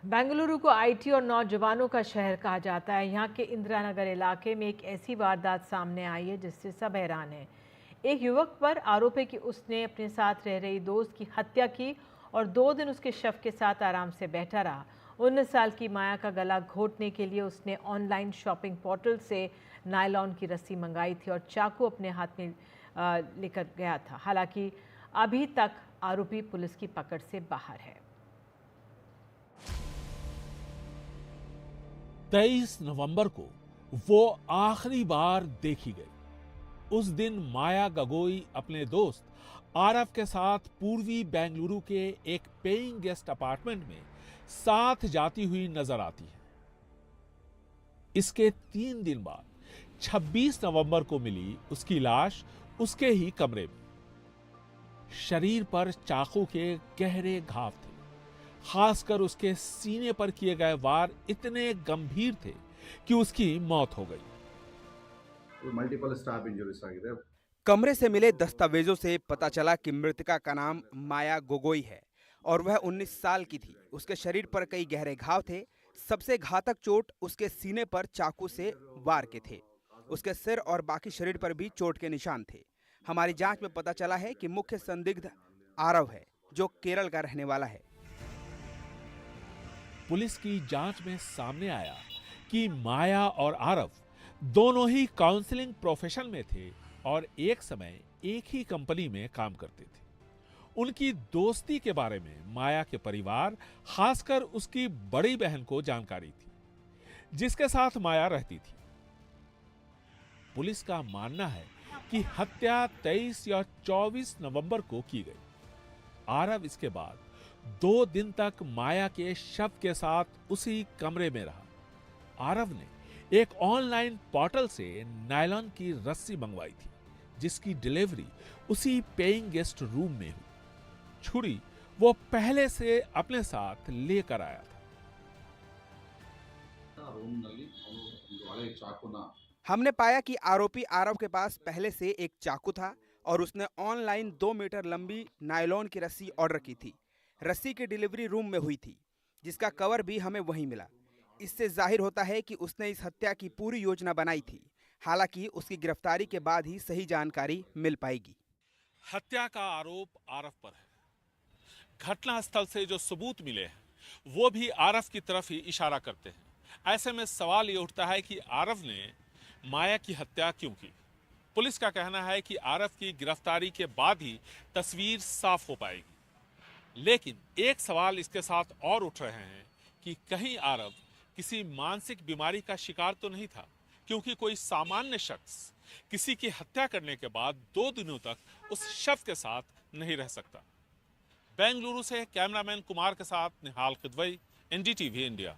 बेंगलुरु को आईटी और नौजवानों का शहर कहा जाता है। यहाँ के इंदिरा नगर इलाके में एक ऐसी वारदात सामने आई है जिससे सब हैरान हैं। एक युवक पर आरोप है कि उसने अपने साथ रह रही दोस्त की हत्या की और 2 दिन उसके शव के साथ आराम से बैठा रहा। 19 साल की माया का गला घोटने के लिए उसने ऑनलाइन शॉपिंग पोर्टल से नायलॉन की रस्सी मंगाई थी और चाकू अपने हाथ में लेकर गया था। हालांकि अभी तक आरोपी पुलिस की पकड़ से बाहर है। 23 नवंबर को वो आखिरी बार देखी गई। उस दिन माया गगोई अपने दोस्त आरव के साथ पूर्वी बेंगलुरु के एक पेइंग गेस्ट अपार्टमेंट में साथ जाती हुई नजर आती है। इसके 3 दिन बाद 26 नवंबर को मिली उसकी लाश उसके ही कमरे में। शरीर पर चाकू के गहरे घाव थे। खासकर उसके सीने पर किए गए वार इतने गंभीर थे कि उसकी मौत हो गई। मल्टीपल स्टाफ इंजरीज आಗಿದೆ। कमरे से मिले दस्तावेजों से पता चला कि मृतका का नाम माया गोगोई है और वह 19 साल की थी। उसके शरीर पर कई गहरे घाव थे। सबसे घातक चोट उसके सीने पर चाकू से वार के थे। उसके सिर और बाकी शरीर पर भी चोट के निशान थे। हमारी जांच में पता चला है कि मुख्य संदिग्ध आरव है, जो केरल का रहने वाला है। पुलिस की जांच में सामने आया कि माया और आरव दोनों ही काउंसलिंग प्रोफेशन में थे और एक समय एक ही कंपनी में काम करते थे। उनकी दोस्ती के बारे में माया के परिवार, खासकर उसकी बड़ी बहन को जानकारी थी, जिसके साथ माया रहती थी। पुलिस का मानना है कि हत्या 23 या 24 नवंबर को की गई। आरव इसके बाद 2 दिन तक माया के शव के साथ उसी कमरे में रहा। आरव ने एक ऑनलाइन पोर्टल से नायलॉन की रस्सी मंगवाई थी, जिसकी डिलीवरी उसी पेइंग गेस्ट रूम में हुई। छुरी वो पहले से अपने साथ लेकर आया था। हमने पाया कि आरोपी आरव के पास पहले से एक चाकू था और उसने ऑनलाइन 2 मीटर लंबी नायलॉन की रस्सी ऑर्डर की थी। रस्सी की डिलीवरी रूम में हुई थी, जिसका कवर भी हमें वहीं मिला। इससे जाहिर होता है कि उसने इस हत्या की पूरी योजना बनाई थी। हालांकि उसकी गिरफ्तारी के बाद ही सही जानकारी मिल पाएगी। हत्या का आरोप आरव पर है। घटनास्थल से जो सबूत मिले हैं वो भी आरव की तरफ ही इशारा करते हैं। ऐसे में सवाल ये उठता है कि आरव ने माया की हत्या क्यों की। पुलिस का कहना है कि आरव की गिरफ्तारी के बाद ही तस्वीर साफ हो पाएगी। लेकिन एक सवाल इसके साथ और उठ रहे हैं कि कहीं आरव किसी मानसिक बीमारी का शिकार तो नहीं था, क्योंकि कोई सामान्य शख्स किसी की हत्या करने के बाद 2 दिनों तक उस शव के साथ नहीं रह सकता। बेंगलुरु से कैमरामैन कुमार के साथ निहाल किदवई, एनडीटीवी इंडिया।